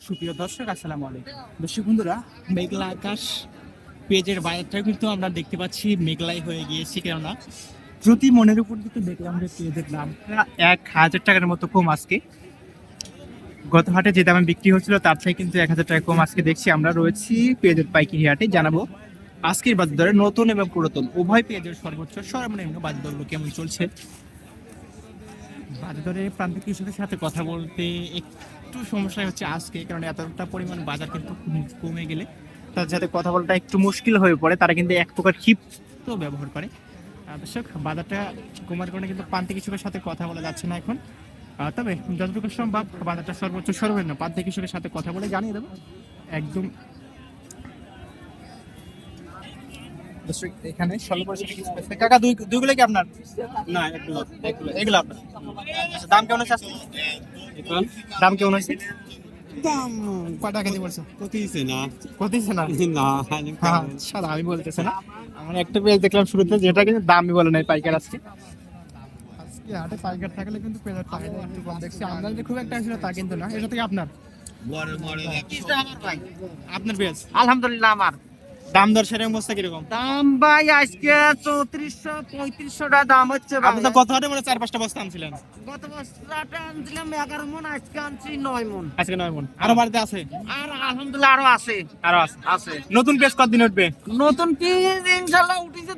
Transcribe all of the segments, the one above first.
সুপ্রিয় দর্শক, আসসালামু আলাইকুম। দর্শক বন্ধুরা, মেঘলা আকাশ পেঁয়াজের বাজারটা কিন্তু আমরা দেখতে পাচ্ছি মেঘলাই হয়ে গিয়েছে, কেননা প্রতি মনের উপর কিন্তু দেখলাম যে পেঁয়াজের দামটা 1,000 টাকার মতো কম আজকে। গত হাটে যে দামে বিক্রি হচ্ছিল তার থেকে কিন্তু 1,000 টাকা কম আজকে দেখছি। আমরা রয়েছি পেঁয়াজের পাইকারি হাটে, জানাবো আজকের বাজার দরে নতুন এবং পুরাতন উভয় পেঁয়াজের সর্বোচ্চ সর্বনিম্ন বাজার দরগুলো কেমন চলছে। বাজার দরে প্রান্তিক কৃষকের সাথে কথা বলতে একটু সমস্যা হচ্ছে আজকে, কারণ এতটা পরিমাণ বাজার কিন্তু কমে গেলে তার সাথে কথা বলাটা একটু মুশকিল হয়ে পড়ে। তারা কিন্তু এক প্রকার ক্ষিপ্ত ব্যবহার করে। দর্শক, বাজারটা কমার কারণে কিন্তু প্রান্তিক কৃষকের সাথে কথা বলা যাচ্ছে না এখন। তবে যতটুকু সম্ভব বাজারটা সর্বোচ্চ সর্বনিম্ন প্রান্তিক কৃষকের সাথে কথা বলে জানিয়ে দেবো একদম। দর্শক, এখানে কাকা দুইগুলো কি আপনার? না, এগুলো আপনার। আচ্ছা, দাম কেমন আছে আজকে? দাম কেমন আছে? দাম কয় টাকা দিয়ে বলছো? কতিছে না কতিছে না? না হ্যাঁ, সাদা আমি বলতেছে না। আমার একটা পেঁয়াজ দেখলাম শুরুতে, যেটা কিন্তু দামই বলে নাই, পাইকার আজকে। আজকে হাটে পাইকার থাকলে কিন্তু পেঁয়াজের টাকা একটু কম দেখছি। আমদানি খুব একটা ছিল তা কিন্তু না। এটা থেকে আপনার আপনার পেঁয়াজ আলহামদুলিল্লাহ। আমার দাম দর সেরকম অবস্থা কিরকম? দাম ভাই আজকে 3400-3500 টাকা দাম হচ্ছে ভাই। আপনি তো গত হাটে মনে হয় 4-5টা বস্তা আনছিলেন। গত বছরটা আনছিলাম 11 মন, আজকে আনছি 9 মন। আজকে 9 মন। আরো বাড়িতে আছে? আর আলহামদুলিল্লাহ আরো আছে। আরো আছে। আছে নতুন পেঁয়াজ কতদিন উঠবে? নতুন পিস ইনশাআল্লাহ উঠিছে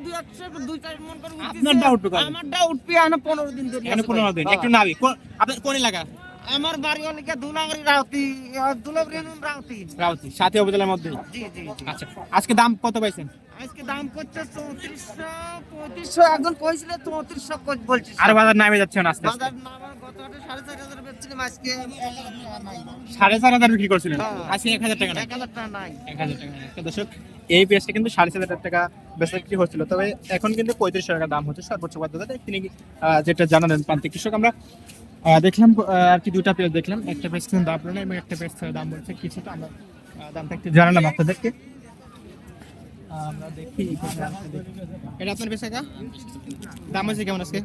2-4 মন করে উঠিছে। আপনারটা উঠবে কবে? আমারটা উঠবে আর 15 দিন ধরে। এখানে 15 দিন। একটু নাবি আপনার কোন এলাকা? আমার বাড়ি হলিকা দুলাগড়ি রাউতি, দুলাগড়ি রাউতি। রাউতি, সাথী উপজেলার মধ্যে। জি জি জি। আচ্ছা, আজকে দাম কত পাইছেন? আজকে দাম করছে 3400-3500। একজন কইছিল 3400 বলছি। আর বাজার নামে যাচ্ছে না আস্তে আস্তে। বাজার নামার গত হাটে 4500 বেচছিলাম, আজকে 1000 টাকা নাই। 4,500 বিক্রি করছিলেন, হ্যাঁ। আজকে 1,000 টাকা না। 1000 টাকা নাই। 1,000 টাকা না। তো দর্শক, এই পেঁয়াজটা কিন্তু 4,500 টাকা বেচা বিক্রি হচ্ছিল, তবে এখন কিন্তু 3500 টাকা দাম হচ্ছে সর্বোচ্চ বাধ্যতা। তিনি যেটা জানালেন প্রান্তিক কৃষক। আমরা দেখলাম আর কি দুটা পেঁয়াজ দেখলাম, একটা পেঁয়াজ কিন্তু দাম বলে না এবং একটা পেঁয়াজ দাম বলছে কিছুটা। আমরা দামটা একটু জানালাম আপনাদেরকে। আমরা দেখি এটা আপনার বেচা কা দাম হয়েছে কেমন আজকে?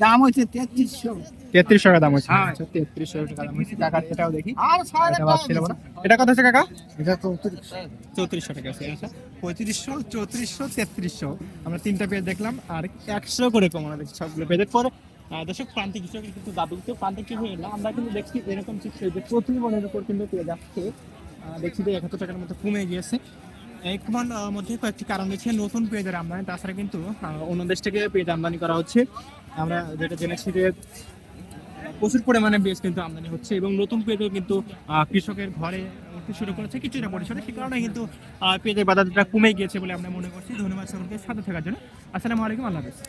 দাম হচ্ছে 3300। 3300 টাকা দাম হয়েছে। হ্যাঁ। আচ্ছা, 3300 টাকা দাম হয়েছে। কাকা এটাও দেখি। আর 6000 এটা বাদ ছিল না। এটা কত আছে কাকা? এটা 3400। 3400 টাকা আছে। আচ্ছা, 3500, 3400, 3300। আমরা তিনটা পেজ দেখলাম আর 100 করে কমানো দেখছি সবগুলো পেজের পরে। দর্শক, প্রান্তিক কৃষকের কিন্তু দাবি তো প্রান্তিক কৃষক না, আমরা কিন্তু দেখছি এরকম চিত্র যে প্রতি মনের উপর কিন্তু পেয়ে যাচ্ছে। দেখছি যে 71 টাকার মতো কমে গিয়েছে। এই কমার মধ্যে কয়েকটি কারণ রয়েছে। নতুন পেঁয়াজের আমদানি, তাছাড়া কিন্তু অন্য দেশ থেকে পেঁয়াজ আমদানি করা হচ্ছে। আমরা যেটা জেনেছি যে প্রচুর পরিমাণে পেঁয়াজ কিন্তু আমদানি হচ্ছে এবং নতুন পেঁয়াজও কিন্তু কৃষকের ঘরে উঠতে শুরু করেছে কিছুটা পরিসরে। সে কারণে কিন্তু পেঁয়াজের বাজারটা কমে গিয়েছে বলে আমরা মনে করছি। ধন্যবাদ সকলকে সাথে থাকার জন্য। আসসালামু আলাইকুম, আল্লাহ হাফেজ।